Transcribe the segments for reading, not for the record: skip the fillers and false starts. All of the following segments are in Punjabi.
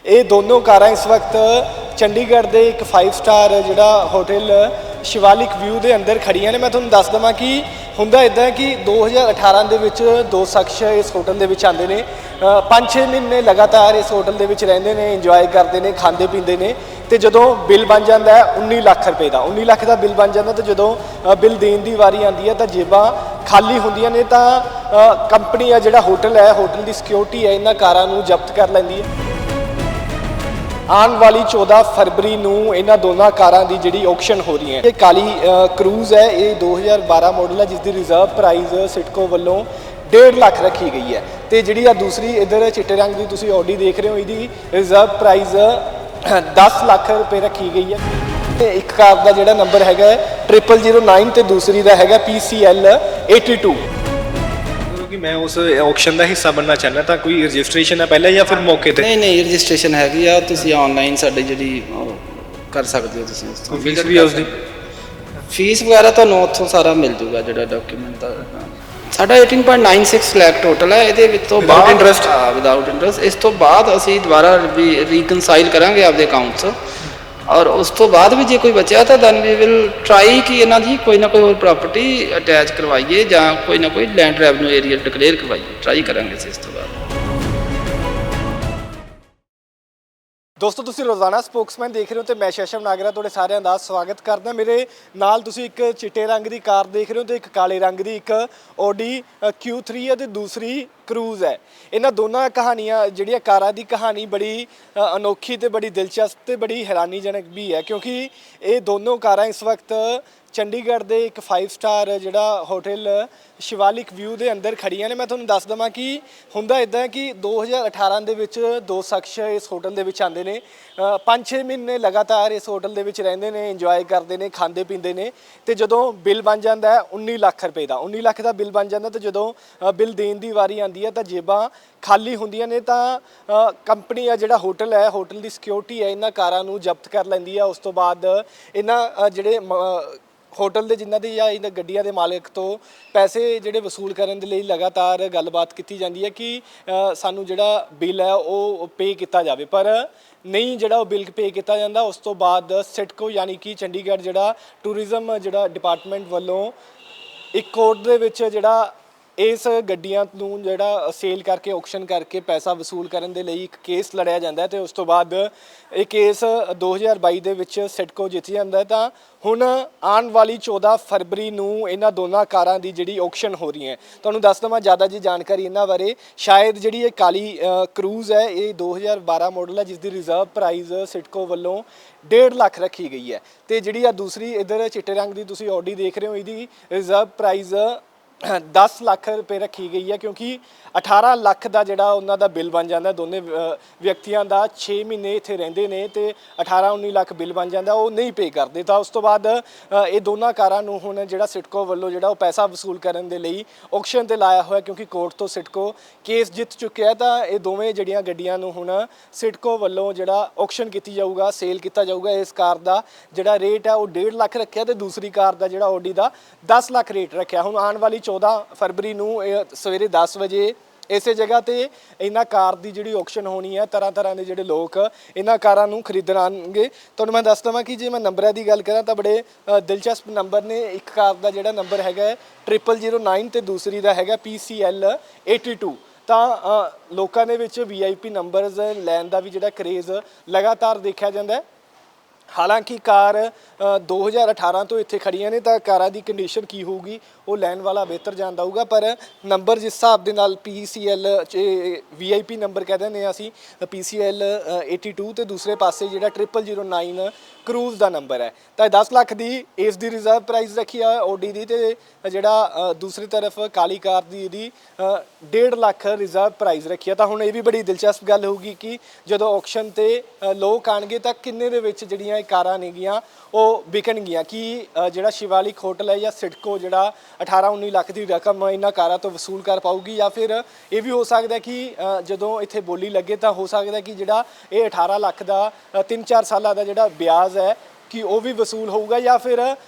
ये दोनों कारां इस वक्त चंडीगढ़ के एक 5 स्टार जिहड़ा होटल शिवालिक व्यू के अंदर खड़ियां ने। मैं तुहानूं दस देवां कि हुंदा इदां कि 2018 ਦੇ ਵਿੱਚ दो शख्स इस होटल ਦੇ ਵਿੱਚ आते हैं, 5-6 महीने लगातार इस होटल ਦੇ ਵਿੱਚ ਰਹਿੰਦੇ ਨੇ, इंजॉय करते हैं, खाते पीते हैं। तो जो बिल बन जाता है 19 ਲੱਖ रुपए का, 19 ਲੱਖ का बिल बन जाता, तो जो बिल देने की वारी आती है तो जेबां खाली होंदियां ने, तो कंपनी है जिहड़ा होटल है, होटल की सिक्योरिटी है, इन्हां कारां नूं जब्त कर लैंदी है। आने वाली 14 फरवरी ਨੂੰ ਇਹਨਾਂ ਦੋਨਾਂ ਕਾਰਾਂ ਦੀ ਜਿਹੜੀ ਆਕਸ਼ਨ ਹੋ ਰਹੀ ਹੈ। ਇਹ ਕਾਲੀ ਕਰੂਜ਼ ਹੈ, ਇਹ 2012 ਮਾਡਲ ਹੈ, ਜਿਸ ਦੀ ਰਿਜ਼ਰਵ ਪ੍ਰਾਈਸ ਸਿਟਕੋ ਵੱਲੋਂ 1.5 ਲੱਖ ਰੱਖੀ ਗਈ ਹੈ। ਤੇ ਜਿਹੜੀ ਆ ਦੂਸਰੀ ਇਧਰ ਚਿੱਟੇ ਰੰਗ ਦੀ ਤੁਸੀਂ ਆਡੀ ਦੇਖ ਰਹੇ ਹੋ, ਇਹਦੀ ਰਿਜ਼ਰਵ ਪ੍ਰਾਈਸ 10 ਲੱਖ ਰੁਪਏ ਰੱਖੀ ਗਈ ਹੈ। ਤੇ ਇੱਕ ਕਾਰ ਦਾ ਜਿਹੜਾ ਨੰਬਰ ਹੈਗਾ 0009 ਤੇ ਦੂਸਰੀ ਦਾ ਹੈਗਾ PCL 82। कि मैं उस ऑक्शन का हिस्सा बनना चाहना, तो कोई रजिस्ट्रेशन है पहले या फिर मौके पे? नहीं रजिस्ट्रेशन हैगी आ, तुसी ऑनलाइन साडी जिहड़ी कर सकते हो। तुसी फीस भी है उसदी? फीस वगैरह ਤੁਹਾਨੂੰ ਉੱਥੋਂ ਸਾਰਾ ਮਿਲ ਜੂਗਾ, ਜਿਹੜਾ ਡਾਕੂਮੈਂਟ ਦਾ। ਸਾਡਾ 18.96 ਲੱਖ ਟੋਟਲ ਹੈ। ਇਹਦੇ ਵਿੱਚ ਤੋਂ ਬਾਅਦ ਇੰਟਰਸਟ ਵਿਦਆਊਟ ਇੰਟਰਸਟ, ਇਸ ਤੋਂ ਬਾਅਦ ਅਸੀਂ ਦੁਬਾਰਾ ਰੀਕਨਸਾਈਲ ਕਰਾਂਗੇ ਆਪਦੇ ਅਕਾਊਂਟ 'ਚ, और उस तो बाद भी जो कोई बचा तो दैन वी विल ट्राई कि इन्हों की कोई ना कोई होर प्रॉपर्टी अटैच करवाइए या कोई ना कोई लैंड रेवन्यू एरिया डिकलेयर करवाइए, ट्राई करांगे इस तो बाद। दोस्तों तुसी रोज़ाना स्पोक्समैन देख रहे हो, तो मैं शैशव नागरा तुहाडे सारिਆਂ ਦਾ स्वागत करदा। मेरे नाल तुसी एक चिट्टे रंग की कार देख रहे हो, तो एक काले रंग की एक ऑडी Q3 है, तो दूसरी क्रूज़ है। इन्हां दोनों कहानियां जिहड़ियां कारां की कहानी बड़ी अनोखी तो बड़ी दिलचस्प तो बड़ी हैरानीजनक भी है, क्योंकि ये दोनों कारां इस वक्त चंडीगढ़ के एक 5 स्टार जिहड़ा होटल शिवालिक व्यू के अंदर खड़ियां ने। मैं तुहानूं दस देवां कि हुंदा इदां कि 2018 ਦੇ ਵਿੱਚ दो शख्स इस होटल ਦੇ ਵਿੱਚ आते हैं, 5-6 महीने लगातार इस होटल ਦੇ ਵਿੱਚ ਰਹਿੰਦੇ ਨੇ, इंजॉय करते हैं, खाते पीते हैं। तो जो बिल बन जाता है 19 ਲੱਖ रुपए का, 19 ਲੱਖ का बिल बन जाता, तो जो बिल देने की वारी आती है तो जेबां खाली होंदियां ने, तो कंपनी है जिहड़ा होटल है, होटल की सिक्योरिटी है, इन्हां कारां नूं जब्त कर लैंदी है। उस तो बाद इन्हां जिहड़े होटल के जिन्हों की या इन गड्डियां के मालिक तो पैसे जिहड़े वसूल करने के लिए लगातार गलबात की जाती है कि सानू जिहड़ा बिल है वो पे किया जाए, पर नहीं जिहड़ा बिल पे किया जाता। उस तो बाद सिटको यानी कि चंडीगढ़ जिहड़ा टूरिज्म जिहड़ा डिपार्टमेंट वालों एक कोर्ट दे विच जिहड़ा इस गड्डियां नूं जिहड़ा सेल करके ऑक्शन करके पैसा वसूल करने के लिए एक केस लड़िया जाता है। तो उस तो बाद ये केस 2022 ਦੇ ਵਿੱਚ सिटको जित जाता है। तो हुण आने वाली 14 फरवरी ਨੂੰ इन्हां दोनों कारां ਦੀ ਜਿਹੜੀ ऑक्शन हो रही है। ਤੁਹਾਨੂੰ ਦੱਸ ਦਵਾਂ ज़्यादा जी जानकारी इन्हां बारे, शायद ਜਿਹੜੀ ਇਹ काली क्रूज़ है ये 2012 मॉडल है, जिस ਦੀ रिजर्व प्राइस सिटको ਵੱਲੋਂ 1.5 ਲੱਖ रखी गई है। तो ਜਿਹੜੀ ਆ दूसरी इधर चिट्टे रंग की ਤੁਸੀਂ ऑडी देख रहे हो, ਇਹਦੀ रिजर्व प्राइस 10 ਲੱਖ रुपए रखी गई है, क्योंकि 18 ਲੱਖ का जोड़ा उन्होंने बिल बन जाता, दोनों व्यक्तियों का 6 महीने इत्थे रहिंदे ने, तो 18-19 ਲੱਖ बिल बन जाता, वो नहीं पे करते। तो उस तो बाद ये दोनों कारां नूं हुण जिहड़ा सिटको वालों जिहड़ा पैसा वसूल करने के लिए ऑक्शन ते लाया हुआ, क्योंकि कोर्ट तो सिटको केस जित चुक्या है। तो ये दोवें जिहड़ियां गड्डियां नूं हुण सिटको वालों जिहड़ा ऑक्शन कीती जाऊगा, सेल किया जाऊगा। इस कार का जिहड़ा रेट है वो 1.5 ਲੱਖ रखिया, तो दूसरी कार का जिहड़ा ऑडी का 10 ਲੱਖ रेट रखिया। हुण आने वाली 14 फरवरी ਨੂੰ सवेरे 10 ਵਜੇ इस जगह पर इन्हां कार की जिहड़ी ऑक्शन होनी है, तरह तरह के जिहड़े लोग इन्हां कारां नूं खरीदण आउणगे। तुहानूं मैं दस देवां कि जे मैं नंबरां की गल करां तो बड़े दिलचस्प नंबर ने। एक कार का जिहड़ा नंबर हैगा 0009 ते दूसरी का हैगा PCL 82। तो लोगों के विच VIP नंबरस लैन का भी जिहड़ा क्रेज़ लगातार देखा जाता है। हालांकि कार 2018 तो इत्थे खड़ियां ने, तो कारां की कंडीशन की होगी वो लैन वाला बेहतर जानता होगा, पर नंबर जिस हिसाब के नाल PCL VIP नंबर कह दें असी PCL 82, तो दूसरे पासे जिहड़ा 0009 क्रूज़ का नंबर है। तो 10 ਲੱਖ की इसकी रिजर्व प्राइस रखी है ऑडी की, तो जिहड़ा दूसरी तरफ काली कार की इहदी 1.5 ਲੱਖ रिजर्व प्राइस रखी है। तो हुण ये भी बड़ी दिलचस्प गल होगी कि जो ऑक्शन ते लोग आएंगे तो किन्ने दे विच जिहड़ियां कारां नेगियां वो विकणगियां, कि जिहड़ा शिवालिक होटल है या सिटको जिहड़ा 18-19 ਲੱਖ की रकम इन्हां कारां तो वसूल कर पाऊगी, या फिर ये भी हो सकता है कि जदों इत्थे बोली लगे तो हो सकता है कि जिहड़ा ये 18 ਲੱਖ का 3-4 साल का जिहड़ा ब्याज है ਕਿ ਉਹ ਵੀ ਵਸੂਲ ਹੋਊਗਾ ਜਾਂ ਫਿਰ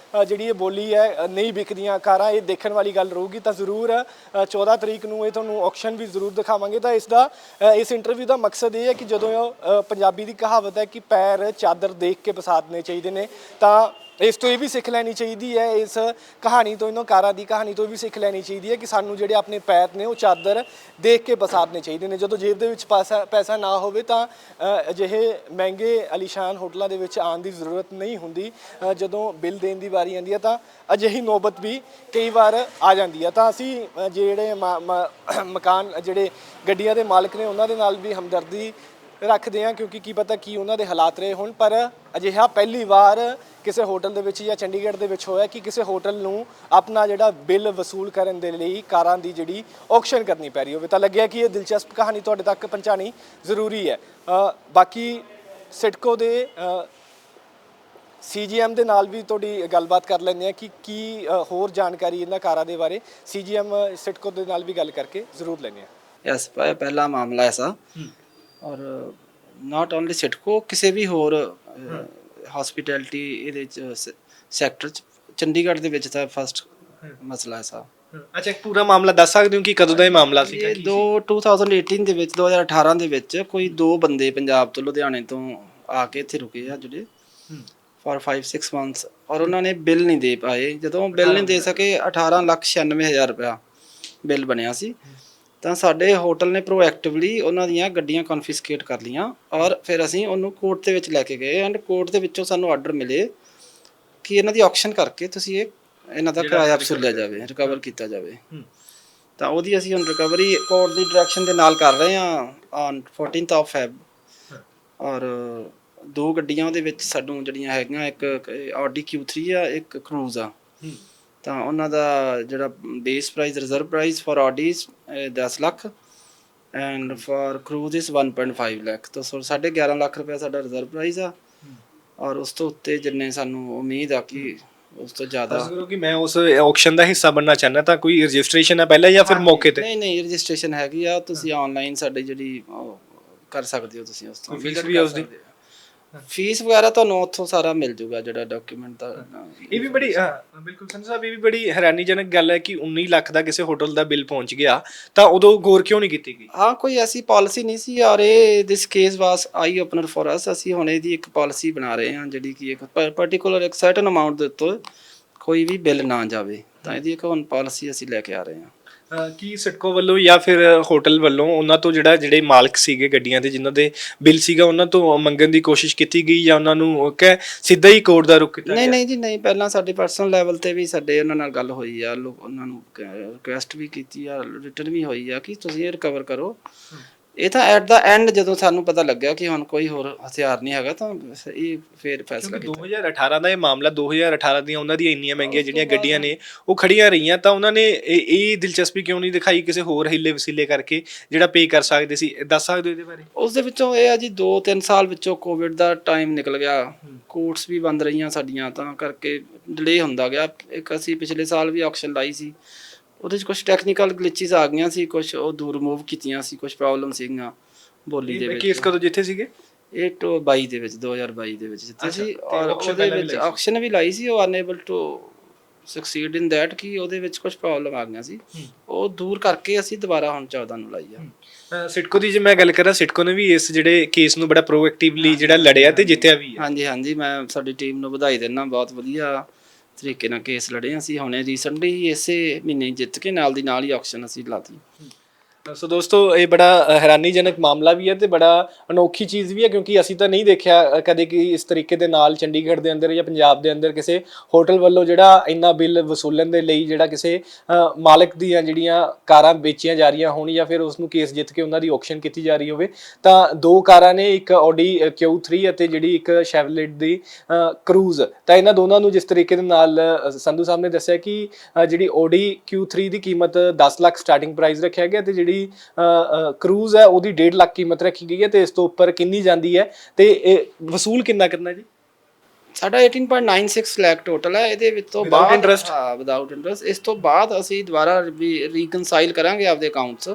ਜਿਹੜੀ ਇਹ ਬੋਲੀ ਹੈ ਨਹੀਂ ਵਿਕਦੀਆਂ ਕਾਰਾਂ, ਇਹ ਦੇਖਣ ਵਾਲੀ ਗੱਲ ਰਹੂਗੀ। ਤਾਂ ਜ਼ਰੂਰ 14 ਤਰੀਕ ਨੂੰ ਇਹ ਤੁਹਾਨੂੰ ਆਕਸ਼ਨ ਵੀ ਜ਼ਰੂਰ ਦਿਖਾਵਾਂਗੇ। ਤਾਂ ਇਸ ਇੰਟਰਵਿਊ ਦਾ ਮਕਸਦ ਇਹ ਹੈ ਕਿ ਜਦੋਂ ਪੰਜਾਬੀ ਦੀ ਕਹਾਵਤ ਹੈ ਕਿ ਪੈਰ ਚਾਦਰ ਦੇਖ ਕੇ ਪਸਾਰਨੇ ਚਾਹੀਦੇ ਨੇ, ਤਾਂ ਇਸ ਤੋਂ ਇਹ ਵੀ ਸਿੱਖ ਲੈਣੀ ਚਾਹੀਦੀ ਹੈ, ਇਸ ਕਹਾਣੀ ਤੋਂ, ਇਹਨਾਂ ਕਾਰਾਂ ਦੀ ਕਹਾਣੀ ਤੋਂ ਵੀ ਸਿੱਖ ਲੈਣੀ ਚਾਹੀਦੀ ਹੈ ਕਿ ਸਾਨੂੰ ਜਿਹੜੇ ਆਪਣੇ ਪੈਰ ਨੇ ਉਹ ਚਾਦਰ ਦੇਖ ਕੇ ਪਸਾਰਨੇ ਚਾਹੀਦੇ ਨੇ। ਜਦੋਂ ਜੇਬ ਦੇ ਵਿੱਚ ਪੈਸਾ ਨਾ ਹੋਵੇ ਤਾਂ ਅਜਿਹੇ ਮਹਿੰਗੇ ਆਲੀਸ਼ਾਨ ਹੋਟਲਾਂ ਦੇ ਵਿੱਚ ਆਉਣ ਦੀ ਜ਼ਰੂਰਤ ਨਹੀਂ ਹੁੰਦੀ। ਜਦੋਂ ਬਿੱਲ ਦੇਣ ਦੀ ਵਾਰੀ ਆਉਂਦੀ ਹੈ ਤਾਂ ਅਜਿਹੀ ਨੌਬਤ ਵੀ ਕਈ ਵਾਰ ਆ ਜਾਂਦੀ ਹੈ। ਤਾਂ ਅਸੀਂ ਜਿਹੜੇ ਮਕਾਨ, ਜਿਹੜੇ ਗੱਡੀਆਂ ਦੇ ਮਾਲਕ ਨੇ, ਉਹਨਾਂ ਦੇ ਨਾਲ ਵੀ ਹਮਦਰਦੀ ਰੱਖਦੇ ਹਾਂ, ਕਿਉਂਕਿ ਕੀ ਪਤਾ ਕੀ ਉਹਨਾਂ ਦੇ ਹਾਲਾਤ ਰਹੇ ਹੋਣ। ਪਰ ਅਜਿਹਾ ਪਹਿਲੀ ਵਾਰ ਕਿਸੇ ਹੋਟਲ ਦੇ ਵਿੱਚ ਜਾਂ ਚੰਡੀਗੜ੍ਹ ਦੇ ਵਿੱਚ ਹੋਇਆ ਕਿ ਕਿਸੇ ਹੋਟਲ ਨੂੰ ਆਪਣਾ ਜਿਹੜਾ ਬਿੱਲ ਵਸੂਲ ਕਰਨ ਦੇ ਲਈ ਕਾਰਾਂ ਦੀ ਜਿਹੜੀ ਆਕਸ਼ਨ ਕਰਨੀ ਪੈ ਰਹੀ ਹੋਵੇ। ਤਾਂ ਲੱਗਿਆ ਕਿ ਇਹ ਦਿਲਚਸਪ ਕਹਾਣੀ ਤੁਹਾਡੇ ਤੱਕ ਪਹੁੰਚਾਉਣੀ ਜ਼ਰੂਰੀ ਹੈ। ਬਾਕੀ ਸਿਡਕੋ ਦੇ CGM ਦੇ ਨਾਲ ਵੀ ਤੁਹਾਡੀ ਗੱਲਬਾਤ ਕਰ ਲੈਂਦੇ ਹਾਂ ਕਿ ਕੀ ਹੋਰ ਜਾਣਕਾਰੀ ਇਹਨਾਂ ਕਾਰਾਂ ਦੇ ਬਾਰੇ। CGM ਸਿਡਕੋ ਦੇ ਨਾਲ ਵੀ ਗੱਲ ਕਰਕੇ ਜ਼ਰੂਰ ਲੈਂਦੇ ਹਾਂ। यस पहला मामला ऐसा, और नॉट ओनली सिडको, ਕਿਸੇ ਵੀ ਹੋਰ ਹਸਪੀਟੈਲਿਟੀ ਇਹਦੇ ਚ ਸੈਕਟਰ ਚ ਚੰਡੀਗੜ੍ਹ ਦੇ ਵਿੱਚ ਤਾਂ ਫਸਟ ਮਸਲਾ ਐਸਾ। ਅੱਛਾ, ਪੂਰਾ ਮਾਮਲਾ ਦੱਸ ਸਕਦੇ ਹੋ ਕਿ ਕਦੋਂ ਦਾ ਇਹ ਮਾਮਲਾ ਸੀ? ਇਹ 2018 ਦੇ ਵਿੱਚ, 2018 ਦੇ ਵਿੱਚ ਕੋਈ ਦੋ ਬੰਦੇ ਪੰਜਾਬ ਤੋਂ, ਲੁਧਿਆਣੇ ਤੋਂ ਆ ਕੇ ਇੱਥੇ ਰੁਕੇ ਆ ਜਿਹੜੇ ਫॉर 5-6 ਮੰਥਸ, ਔਰ ਉਹਨਾਂ ਨੇ ਬਿੱਲ ਨਹੀਂ ਦੇ ਪਾਏ। ਜਦੋਂ ਬਿੱਲ ਨਹੀਂ ਦੇ ਸਕੇ, 18,96,000 ਰੁਪਇਆ ਬਿੱਲ ਬਣਿਆ ਸੀ। ਤਾਂ ਸਾਡੇ ਹੋਟਲ ਨੇ ਪ੍ਰੋਐਕਟਿਵਲੀ ਉਹਨਾਂ ਦੀਆਂ ਗੱਡੀਆਂ ਕਨਫਿਸਕੇਟ ਕਰ ਲਈਆਂ, ਔਰ ਫਿਰ ਅਸੀਂ ਉਹਨੂੰ ਕੋਰਟ ਦੇ ਵਿੱਚ ਲੈ ਕੇ ਗਏ, ਐਂਡ ਕੋਰਟ ਦੇ ਵਿੱਚੋਂ ਸਾਨੂੰ ਆਰਡਰ ਮਿਲੇ ਕਿ ਇਹਨਾਂ ਦੀ ਆਕਸ਼ਨ ਕਰਕੇ ਤੁਸੀਂ ਇਹਨਾਂ ਦਾ ਕਿਰਾਇਆ ਵਸੂਲਿਆ ਜਾਵੇ, ਰਿਕਵਰ ਕੀਤਾ ਜਾਵੇ। ਤਾਂ ਉਹਦੀ ਅਸੀਂ ਹੁਣ ਰਿਕਵਰੀ ਕੋਰਟ ਦੀ ਡਾਇਰੈਕਸ਼ਨ ਦੇ ਨਾਲ ਕਰ ਰਹੇ ਹਾਂ ਔਨ 14th of Feb। ਔਰ ਦੋ ਗੱਡੀਆਂ ਉਹਦੇ ਵਿੱਚ ਸਾਨੂੰ ਜਿਹੜੀਆਂ ਹੈਗੀਆਂ, ਇੱਕ Audi Q3 ਆ, ਇੱਕ ਕਰੂਜ਼ ਆ। ਤਾਂ ਉਹਨਾਂ ਦਾ ਜਿਹੜਾ base price, reserve price for Audi 10 lakh and for Cruze is 1.5 lakh. ਤਾਂ 11.5 ਲੱਖ ਰੁਪਇਆ ਸਾਡਾ ਰਿਜ਼ਰਵ ਪ੍ਰਾਈਸ ਆ, ਔਰ ਉਸ ਤੋਂ ਉੱਤੇ ਜਿੰਨੇ ਸਾਨੂੰ ਉਮੀਦ ਆ ਕਿ ਉਸ ਤੋਂ ਜ਼ਿਆਦਾ। ਕਿ ਮੈਂ ਉਸ ਆਕਸ਼ਨ ਦਾ ਹਿੱਸਾ ਬਣਨਾ ਚਾਹੁੰਦਾ, ਤਾਂ ਕੋਈ ਰਜਿਸਟ੍ਰੇਸ਼ਨ ਹੈ ਪਹਿਲਾਂ ਜਾਂ ਫਿਰ ਮੌਕੇ ਤੇ? ਨਹੀਂ, ਰਜਿਸਟ੍ਰੇਸ਼ਨ ਹੈਗੀ ਆ। ਤੁਸੀਂ ਆਨਲਾਈਨ ਸਾਡੀ ਜਿਹੜੀ ਕਰ ਸਕਦੇ ਹੋ, ਤੁਸੀਂ ਉਸ ਤੋਂ ਫੀਸ ਵੀ ਉਸਦੀ, ਫੀਸ ਵਗੈਰਾ ਤੁਹਾਨੂੰ ਉੱਥੋਂ ਸਾਰਾ ਮਿਲ ਜੂਗਾ ਜਿਹੜਾ ਡਾਕੂਮੈਂਟ ਦਾ। ਇਹ ਵੀ ਬੜੀ ਬਿਲਕੁਲ ਸੰਧੂ ਸਾਹਿਬ, ਇਹ ਵੀ ਬੜੀ ਹੈਰਾਨੀਜਨਕ ਗੱਲ ਹੈ ਕਿ 19 ਲੱਖ ਦਾ ਕਿਸੇ ਹੋਟਲ ਦਾ ਬਿੱਲ ਪਹੁੰਚ ਗਿਆ, ਤਾਂ ਉਦੋਂ ਗੌਰ ਕਿਉਂ ਨਹੀਂ ਕੀਤੀ ਗਈ? ਹਾਂ, ਕੋਈ ਐਸੀ ਪਾਲਿਸੀ ਨਹੀਂ ਸੀ, ਔਰ ਇਹ this case was I opener for us. ਅਸੀਂ ਹੁਣ ਇਹਦੀ ਇੱਕ ਪਾਲਿਸੀ ਬਣਾ ਰਹੇ ਹਾਂ ਜਿਹੜੀ ਕਿ ਇੱਕ ਪਾਰਟਿਕੂਲਰ ਇੱਕ ਸਰਟਨ ਅਮਾਊਂਟ ਦੇ ਉੱਤੇ ਕੋਈ ਵੀ ਬਿੱਲ ਨਾ ਜਾਵੇ। ਤਾਂ ਇਹਦੀ ਇੱਕ ਹੁਣ ਪਾਲਿਸੀ ਅਸੀਂ ਲੈ ਕੇ ਆ ਰਹੇ ਹਾਂ। ਕੀ ਸਿਡਕੋ ਵੱਲੋਂ ਜਾਂ ਫਿਰ ਹੋਟਲ ਵੱਲੋਂ ਉਹਨਾਂ ਤੋਂ ਜਿਹੜੇ ਮਾਲਕ ਸੀਗੇ ਗੱਡੀਆਂ ਦੇ, ਜਿਨ੍ਹਾਂ ਦੇ ਬਿੱਲ ਸੀਗਾ, ਉਹਨਾਂ ਤੋਂ ਮੰਗਣ ਦੀ ਕੋਸ਼ਿਸ਼ ਕੀਤੀ ਗਈ ਜਾਂ ਉਹਨਾਂ ਨੂੰ ਸਿੱਧਾ ਹੀ ਕੋਰਟ ਦਾ ਰੁਖ ਕੀਤਾ? ਨਹੀਂ ਜੀ, ਨਹੀਂ। ਪਹਿਲਾਂ ਸਾਡੇ ਪਰਸਨਲ ਲੈਵਲ ਤੇ ਵੀ ਸਾਡੇ ਉਹਨਾਂ ਨਾਲ ਗੱਲ ਹੋਈ ਆ, ਉਹਨਾਂ ਨੂੰ ਰਿਕੁਐਸਟ ਵੀ ਕੀਤੀ ਆ, ਰਿਟਨ ਵੀ ਹੋਈ ਆ ਕਿ ਤੁਸੀਂ ਇਹ ਰਿਕਵਰ ਕਰੋ। ਇਹ ਤਾਂ ਐਟ ਦਾ ਐਂਡ ਜਦੋਂ ਸਾਨੂੰ ਪਤਾ ਲੱਗਿਆ ਕਿ ਹੁਣ ਕੋਈ ਹੋਰ ਹਥਿਆਰ ਨਹੀਂ ਹੈਗਾ, ਤਾਂ ਇਹ ਫੇਰ ਫੈਸਲਾ ਕੀਤਾ। 2018 ਦਾ ਇਹ ਮਾਮਲਾ, 2018 ਦੀਆਂ ਉਹਨਾਂ ਦੀਆਂ ਇੰਨੀਆਂ ਮਹਿੰਗੀਆਂ ਜਿਹੜੀਆਂ ਗੱਡੀਆਂ ਨੇ ਉਹ ਖੜੀਆਂ ਰਹੀਆਂ, ਤਾਂ ਉਹਨਾਂ ਨੇ ਇਹ ਦਿਲਚਸਪੀ ਕਿਉਂ ਨਹੀਂ ਦਿਖਾਈ ਕਿਸੇ ਹੋਰ ਹੀਲੇ ਵਸੀਲੇ ਕਰਕੇ ਜਿਹੜਾ ਪੇ ਕਰ ਸਕਦੇ ਸੀ? ਦੱਸ ਸਕਦੇ ਹੋ ਇਹਦੇ ਬਾਰੇ? ਉਸ ਦੇ ਵਿੱਚੋਂ ਇਹ ਆ ਜੀ, 2-3 ਸਾਲ ਵਿੱਚੋਂ ਕੋਵਿਡ ਦਾ ਟਾਈਮ ਨਿਕਲ ਗਿਆ, ਕੋਰਟਸ ਵੀ ਬੰਦ ਰਹੀਆਂ ਸਾਡੀਆਂ, ਤਾਂ ਕਰਕੇ ਡਿਲੇ ਹੁੰਦਾ ਗਿਆ। ਇੱਕ ਅਸੀਂ ਪਿਛਲੇ ਸਾਲ ਵੀ ਆਕਸ਼ਨ ਲਾਈ ਸੀ, ਉਹਦੇ 'ਚ ਕੁਛ ਟੈਕਨੀਕਲ ਗਲਿਚਿਸ ਆ ਗਈਆਂ ਸੀ, ਕੁਛ ਉਹ ਦੂਰ ਰਿਮੂਵ ਕੀਤੀਆਂ ਸੀ, ਕੁਛ ਪ੍ਰੋਬਲਮ ਸੀਗੀਆਂ ਬੋਲੀ ਦੇ ਵਿੱਚ। ਕੇਸ ਕਦੋਂ ਜਿੱਥੇ ਸੀਗੇ? ਇਹ 2022 ਦੇ ਵਿੱਚ, 2022 ਦੇ ਵਿੱਚ ਜਿੱਥੇ ਸੀ, ਔਰ ਉਹਦੇ ਵਿੱਚ ਆਕਸ਼ਨ ਵੀ ਲਾਈ ਸੀ। ਉਹ ਅਨਏਬਲ ਟੂ ਸਕਸੀਡ ਇਨ ਦੈਟ ਕਿ ਉਹਦੇ ਵਿੱਚ ਕੁਝ ਪ੍ਰੋਬਲਮ ਆ ਗਈਆਂ ਸੀ, ਉਹ ਦੂਰ ਕਰਕੇ ਅਸੀਂ ਦੁਬਾਰਾ ਹੁਣ 14 ਨੂੰ ਲਾਈ ਆ। ਸਿਡਕੋ ਦੀ ਜੇ ਮੈਂ ਗੱਲ ਕਰਾਂ, ਸਿਡਕੋ ਨੇ ਵੀ ਇਸ ਜਿਹੜੇ ਕੇਸ ਨੂੰ ਬੜਾ ਪ੍ਰੋਐਕਟਿਵਲੀ ਜਿਹੜਾ ਲੜਿਆ ਤੇ ਜਿੱਤਿਆ ਵੀ ਹੈ। ਹਾਂਜੀ, ਮੈਂ ਸਾਡੀ ਟੀਮ ਨੂੰ ਵਧਾਈ ਦਿੰਦਾ, ਬਹੁਤ ਵਧੀਆ ਤਰੀਕੇ ਨਾਲ ਕੇਸ ਲੜੇ ਅਸੀਂ। ਹੁਣੇ ਰੀਸੈਂਟਲੀ ਇਸੇ ਮਹੀਨੇ ਜਿੱਤ ਕੇ ਨਾਲ ਦੀ ਨਾਲ ਹੀ ਆਕਸ਼ਨ ਅਸੀਂ ਲਾਤੀ। ਸੋ ਦੋਸਤੋ, ਇਹ ਬੜਾ ਹੈਰਾਨੀਜਨਕ ਮਾਮਲਾ ਵੀ ਹੈ ਤੇ ਬੜਾ ਅਨੋਖੀ ਚੀਜ਼ ਵੀ ਹੈ, ਕਿਉਂਕਿ ਅਸੀਂ ਤਾਂ ਨਹੀਂ ਦੇਖਿਆ ਕਦੇ ਕਿ ਇਸ ਤਰੀਕੇ ਦੇ ਨਾਲ ਚੰਡੀਗੜ੍ਹ ਦੇ ਅੰਦਰ ਜਾਂ ਪੰਜਾਬ ਦੇ ਅੰਦਰ ਕਿਸੇ ਹੋਟਲ ਵੱਲੋਂ ਜਿਹੜਾ ਇੰਨਾ ਬਿੱਲ ਵਸੂਲਣ ਦੇ ਲਈ ਜਿਹੜਾ ਕਿਸੇ ਮਾਲਕ ਦੀਆਂ ਜਿਹੜੀਆਂ ਕਾਰਾਂ ਵੇਚੀਆਂ ਜਾ ਰਹੀਆਂ ਹੋਣ, ਜਾਂ ਫਿਰ ਉਸ ਨੂੰ ਕੇਸ ਜਿੱਤ ਕੇ ਉਹਨਾਂ ਦੀ ਆਕਸ਼ਨ ਕੀਤੀ ਜਾ ਰਹੀ ਹੋਵੇ। ਤਾਂ ਦੋ ਕਾਰਾਂ ਨੇ, ਇੱਕ Audi Q3 ਅਤੇ ਜਿਹੜੀ ਇੱਕ Chevrolet ਦੀ ਕਰੂਜ਼। ਤਾਂ ਇਹਨਾਂ ਦੋਨਾਂ ਨੂੰ ਜਿਸ ਤਰੀਕੇ ਦੇ ਨਾਲ ਸੰਧੂ ਸਾਹਿਬ ਨੇ ਦੱਸਿਆ ਕਿ ਜਿਹੜੀ Audi Q3 ਦੀ ਕੀਮਤ 10 ਲੱਖ ਸਟਾਰਟਿੰਗ ਪ੍ਰਾਈਸ ਰੱਖਿਆ ਗਿਆ, ਤੇ ਜਿਹੜੀ ਕਰੂਜ਼ ਹੈ ਉਹਦੀ 1.5 ਲੱਖ ਕੀਮਤ ਰੱਖੀ ਗਈ ਹੈ। ਤੇ ਇਸ ਤੋਂ ਉੱਪਰ ਕਿੰਨੀ ਜਾਂਦੀ ਹੈ ਤੇ ਇਹ ਵਸੂਲ ਕਿੰਨਾ ਕਰਨਾ ਜੀ? ਸਾਡਾ 18.96 ਲੱਖ ਟੋਟਲ ਹੈ। ਇਹਦੇ ਵਿੱਚ ਤੋਂ ਬਾਅਦ ਵਿਦਆਊਟ ਇੰਟਰਸਟ, ਇਸ ਤੋਂ ਬਾਅਦ ਅਸੀਂ ਦੁਬਾਰਾ ਰੀਕਨਸਾਈਲ ਕਰਾਂਗੇ ਆਪਦੇ ਅਕਾਊਂਟਸ,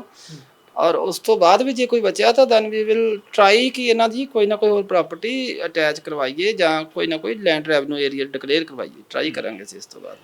ਔਰ ਉਸ ਤੋਂ ਬਾਅਦ ਵੀ ਜੇ ਕੋਈ ਬਚਿਆ ਤਾਂ ਦੈਨ ਵੀ ਵਿਲ ਟਰਾਈ ਕਿ ਇਹਨਾਂ ਦੀ ਕੋਈ ਨਾ ਕੋਈ ਹੋਰ ਪ੍ਰਾਪਰਟੀ ਅਟੈਚ ਕਰਵਾਈਏ ਜਾਂ ਕੋਈ ਨਾ ਕੋਈ ਲੈਂਡ ਰੈਵਨਿਊ ਏਰੀਆ ਡਿਕਲੇਅਰ ਕਰਵਾਈਏ, ਟਰਾਈ ਕਰਾਂਗੇ ਅਸੀਂ ਇਸ ਤੋਂ ਬਾਅਦ।